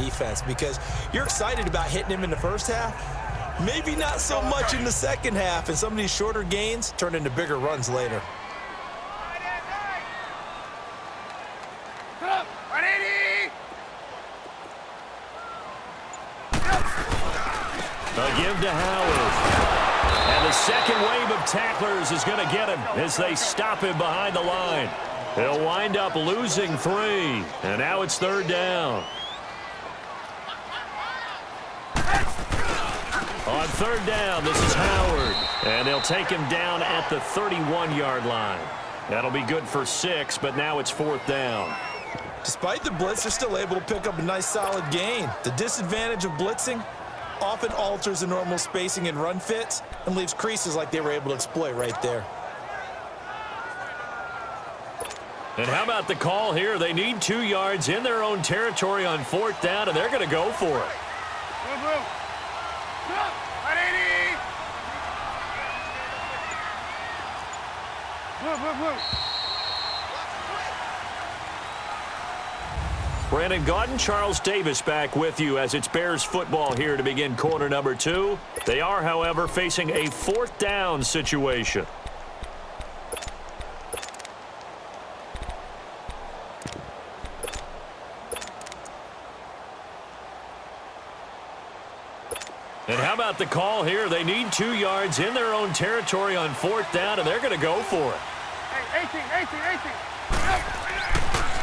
defense, because you're excited about hitting him in the first half, maybe not so much in the second half, and some of these shorter gains turn into bigger runs later. A give to Howard. And the second wave of tacklers is going to get him as they stop him behind the line. He'll wind up losing 3. And now it's third down. On third down, this is Howard. And they'll take him down at the 31-yard line. That'll be good for 6, but now it's fourth down. Despite the blitz, they're still able to pick up a nice solid gain. The disadvantage of blitzing often alters the normal spacing and run fits and leaves creases like they were able to exploit right there. And how about the call here? They need 2 yards in their own territory on fourth down, and they're going to go for it. Brandon Gaudin, Charles Davis back with you as it's Bears football here to begin quarter number 2. They are, however, facing a fourth down situation. And how about the call here? They need 2 yards in their own territory on fourth down, and they're going to go for it. 18.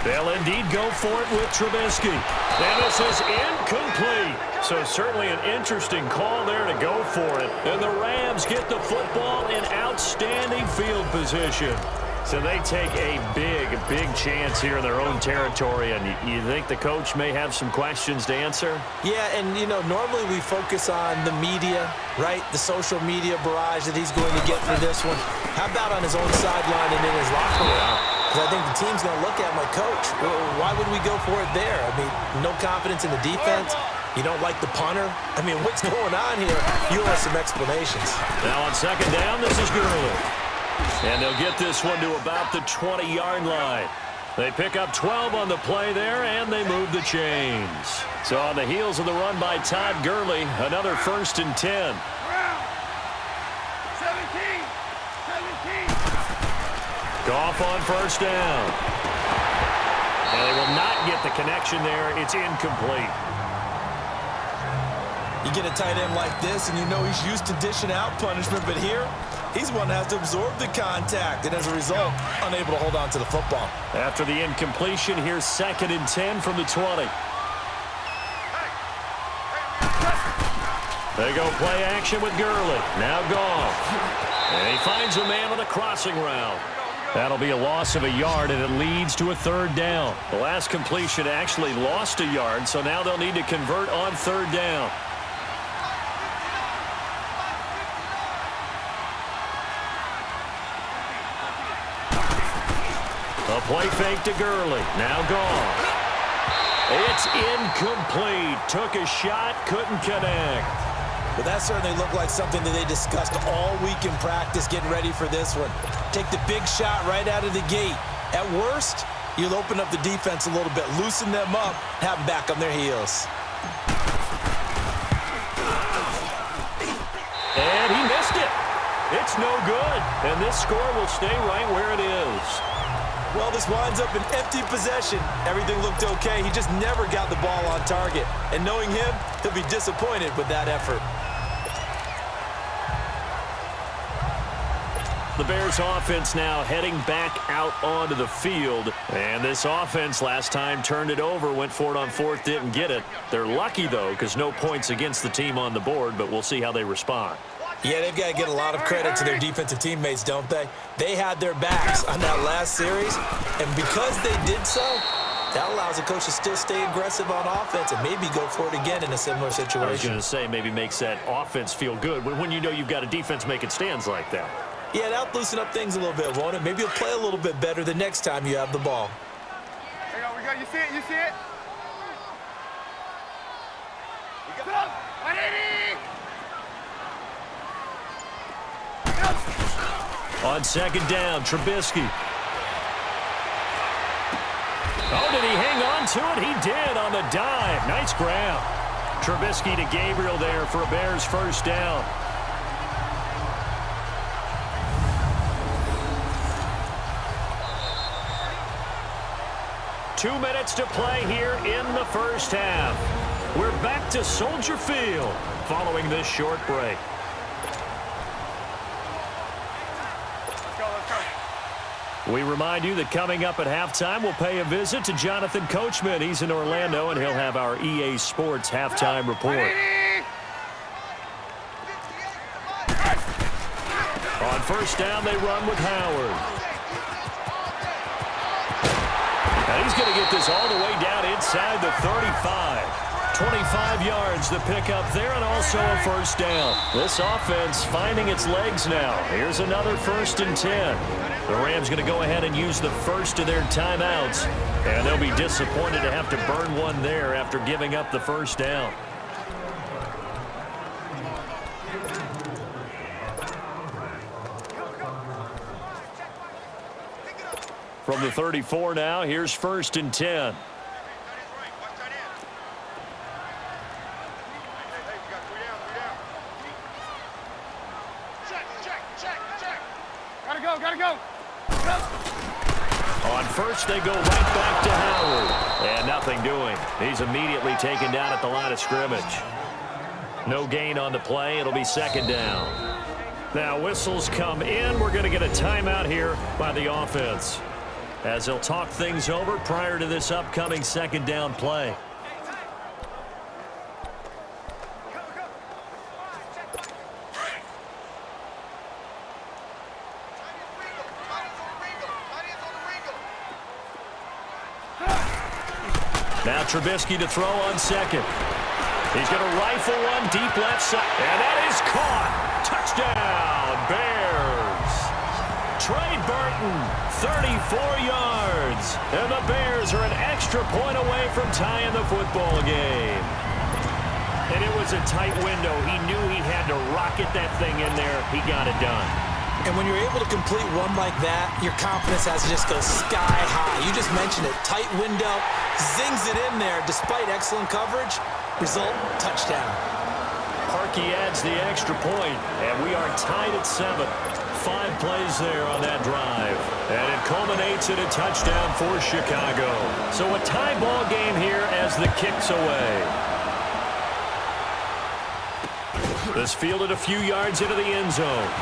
They'll indeed go for it with Trubisky. And this is incomplete. So certainly an interesting call there to go for it. And the Rams get the football in outstanding field position. So they take a big chance here in their own territory. And you think the coach may have some questions to answer? Yeah, and, you know, normally we focus on the media, right? The social media barrage that he's going to get for this one. How about on his own sideline and in his locker room? Because I think the team's going to look at my coach. Well, why would we go for it there? I mean, no confidence in the defense. You don't like the punter. I mean, what's going on here? You have some explanations. Now on second down, this is Gurley. And they'll get this one to about the 20-yard line. They pick up 12 on the play there, and they move the chains. So on the heels of the run by Todd Gurley, another 1st and 10. 17. Goff on first down. And they will not get the connection there. It's incomplete. You get a tight end like this, and you know he's used to dishing out punishment, but here, he's one that has to absorb the contact, and as a result, unable to hold on to the football. After the incompletion, here's 2nd and 10 from the 20. They go play action with Gurley. Now Goff. And he finds a man on a crossing route. That'll be a loss of a yard, and it leads to a third down. The last completion actually lost a yard, so now they'll need to convert on third down. A play fake to Gurley. Now Goff. It's incomplete. Took a shot, couldn't connect. But that certainly looked like something that they discussed all week in practice getting ready for this one. Take the big shot right out of the gate. At worst, you'll open up the defense a little bit, loosen them up, have them back on their heels. And he missed it. It's no good. And this score will stay right where it is. Well, this winds up an empty possession. Everything looked okay. He just never got the ball on target. And knowing him, he'll be disappointed with that effort. The Bears offense now heading back out onto the field. And this offense last time turned it over, went for it on fourth, didn't get it. They're lucky, though, because no points against the team on the board, but we'll see how they respond. Yeah, they've got to get a lot of credit to their defensive teammates, don't they? They had their backs on that last series, and because they did so, that allows the coach to still stay aggressive on offense and maybe go for it again in a similar situation. I was going to say maybe makes that offense feel good when you know you've got a defense making stands like that. Yeah, that'll loosen up things a little bit, won't it? Maybe you'll play a little bit better the next time you have the ball. Hang on, we got, you see it? You see it? We got 180! On second down, Trubisky. Oh, did he hang on into it. He did on the dive. Nice grab. Trubisky to Gabriel there for a Bears first down. Two minutes to play here in the first half. We're back to Soldier Field following this short break. We remind you that coming up at halftime, we'll pay a visit to Jonathan Coachman. He's in Orlando, and he'll have our EA Sports halftime report. On first down, they run with Howard. And he's going to get this all the way down inside the 35. 25 yards to pick up there, and also a first down. This offense finding its legs now. Here's another 1st and 10. The Rams going to go ahead and use the first of their timeouts, and they'll be disappointed to have to burn one there after giving up the first down. From the 34 now, here's 1st and 10. Gotta go. On first, they go right back to Howard. And nothing doing. He's immediately taken down at the line of scrimmage. No gain on the play. It'll be second down. Now whistles come in. We're going to get a timeout here by the offense, as they'll talk things over prior to this upcoming second down play. Now Trubisky to throw on second. He's going to rifle one deep left side. And that is caught. Touchdown, Bears. Trey Burton, 34 yards. And the Bears are an extra point away from tying the football game. And it was a tight window. He knew he had to rocket that thing in there. He got it done. And when you're able to complete one like that, your confidence has to just go sky high. You just mentioned it. Tight window, zings it in there despite excellent coverage. Result, touchdown. Parkey adds the extra point, and we are tied at 7. 5 plays there on that drive. And it culminates in a touchdown for Chicago. So a tie ball game here as the kick's away. This fielded a few yards into the end zone.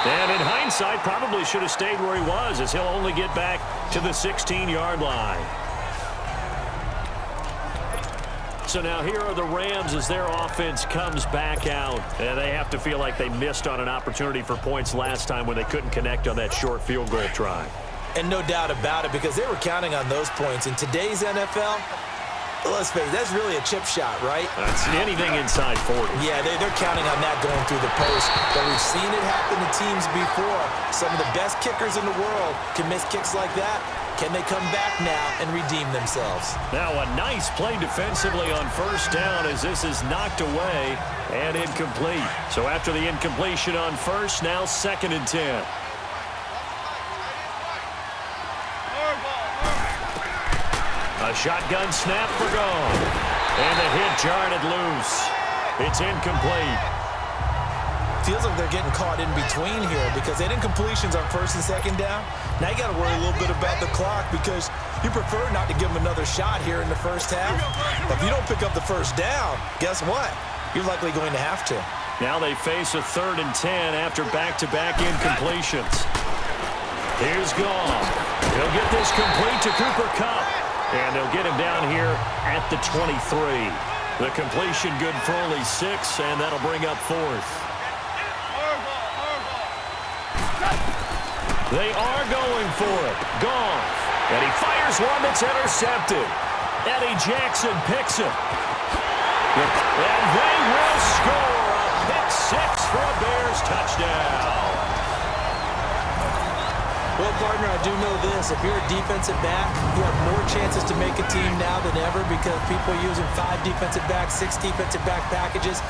And in hindsight, probably should have stayed where he was, as he'll only get back to the 16-yard line. So now here are the Rams as their offense comes back out. And they have to feel like they missed on an opportunity for points last time when they couldn't connect on that short field goal try. And no doubt about it, because they were counting on those points. In today's NFL, let's face it, that's really a chip shot, right? That's anything inside 40. Yeah, they're counting on that going through the post. But we've seen it happen to teams before. Some of the best kickers in the world can miss kicks like that. Can they come back now and redeem themselves? Now a nice play defensively on first down as this is knocked away and incomplete. So after the incompletion on first, now 2nd and 10. A shotgun snap for gone. And the hit jarred it loose. It's incomplete. Feels like they're getting caught in between here because they didn't completions on 1st and 2nd down. Now you got to worry a little bit about the clock because you prefer not to give them another shot here in the first half. But if you don't pick up the first down, guess what? You're likely going to have to. Now they face a 3rd and 10 after back-to-back incompletions. Here's Gall. He'll get this complete to Cooper Kupp. And they'll get him down here at the 23. The completion good for only 6, and that'll bring up 4th. They are going for it. Goff. And he fires one that's intercepted. Eddie Jackson picks it. And they will score a pick 6 for a Bears touchdown. Well, partner, I do know this. If you're a defensive back, you have more chances to make a team now than ever because people are using 5 defensive backs, 6 defensive back packages.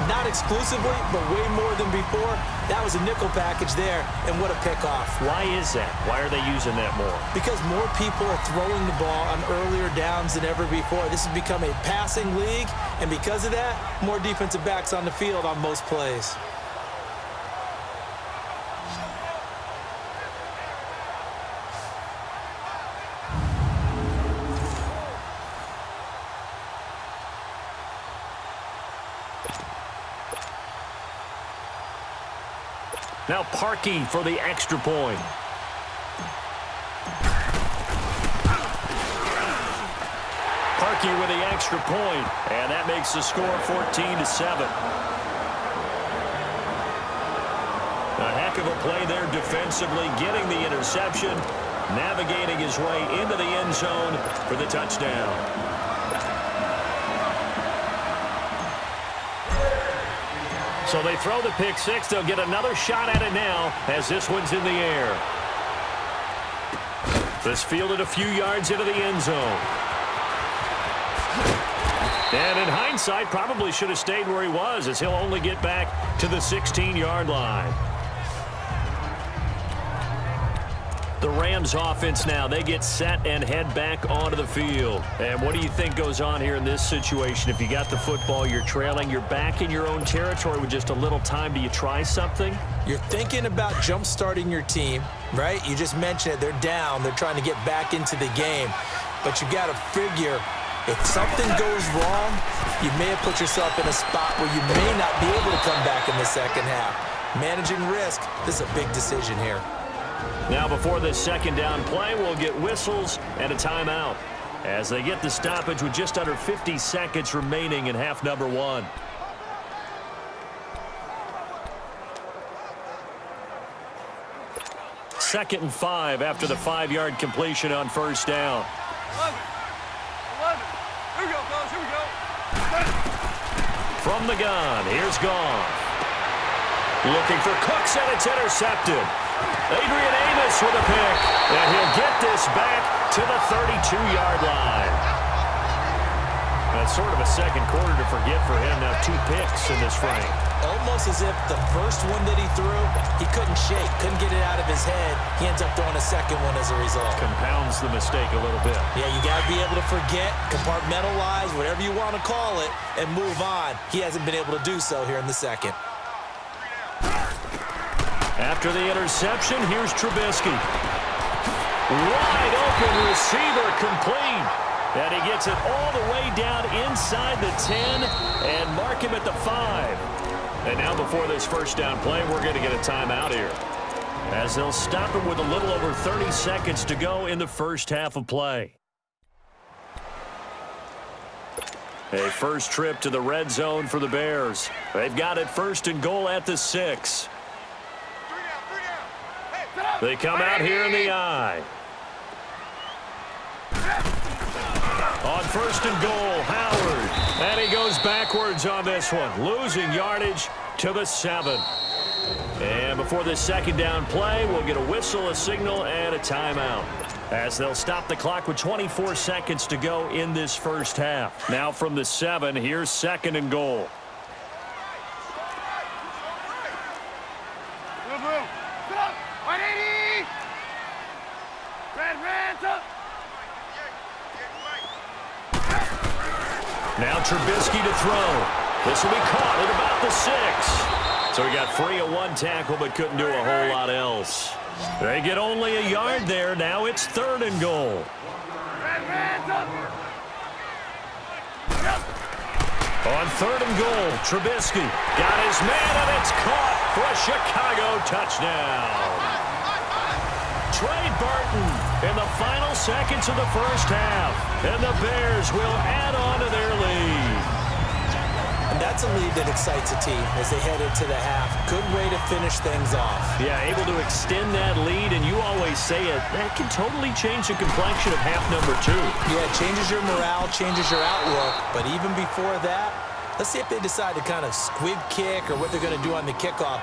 not exclusively, but way more than before. That was a nickel package there, and what a pickoff. Why is that? Why are they using that more? Because more people are throwing the ball on earlier downs than ever before. This has become a passing league, and because of that, more defensive backs on the field on most plays. Now Parkey for the extra point. Parkey with the extra point, and that makes the score 14-7. A heck of a play there defensively, getting the interception, navigating his way into the end zone for the touchdown. So they throw the pick six. They'll get another shot at it now as this one's in the air. This fielded a few yards into the end zone. And in hindsight, probably should have stayed where he was, as he'll only get back to the 16-yard line. The Rams offense now, they get set and head back onto the field. And what do you think goes on here in this situation? If you got the football, you're trailing, you're back in your own territory with just a little time. Do you try something? You're thinking about jump-starting your team, right? You just mentioned it. They're down. They're trying to get back into the game. But you got to figure, if something goes wrong, you may have put yourself in a spot where you may not be able to come back in the second half. Managing risk, this is a big decision here. Now before this second down play, we'll get whistles and a timeout as they get the stoppage with just under 50 seconds remaining in half number one. Second and 5 after the 5-yard completion on first down. 11. Here we go, fellas. Here we go. From the gun, here's Goff. Looking for Cooks, and it's intercepted. Adrian Amos with a pick, and he'll get this back to the 32-yard line. That's sort of a second quarter to forget for him. Now 2 picks in this frame. Almost as if the first one that he threw, he couldn't shake, couldn't get it out of his head. He ends up throwing a second one as a result. Compounds the mistake a little bit. Yeah, you got to be able to forget, compartmentalize, whatever you want to call it, and move on. He hasn't been able to do so here in the second. After the interception, here's Trubisky. Wide open receiver, complete. And he gets it all the way down inside the 10 and mark him at the 5. And now before this first down play, we're going to get a timeout here, as they'll stop him with a little over 30 seconds to go in the first half of play. A first trip to the red zone for the Bears. They've got it first and goal at the 6. They come out here in the I. On first and goal, Howard. And he goes backwards on this one, losing yardage to the 7. And before this second down play, we'll get a whistle, a signal, and a timeout, as they'll stop the clock with 24 seconds to go in this first half. Now from the 7, here's second and goal. Now Trubisky to throw. This will be caught at about the 6. So he got free of one tackle but couldn't do a whole lot else. They get only a yard there. Now it's third and goal. On third and goal, Trubisky got his man, and it's caught for a Chicago touchdown. Trey Burton in the final seconds of the first half, and the Bears will add on to their lead. And that's a lead that excites a team as they head into the half. Good way to finish things off. Yeah, able to extend that lead, and you always say it, that can totally change the complexion of half number 2. Yeah, it changes your morale, changes your outlook, but even before that, let's see if they decide to kind of squib kick or what they're going to do on the kickoff.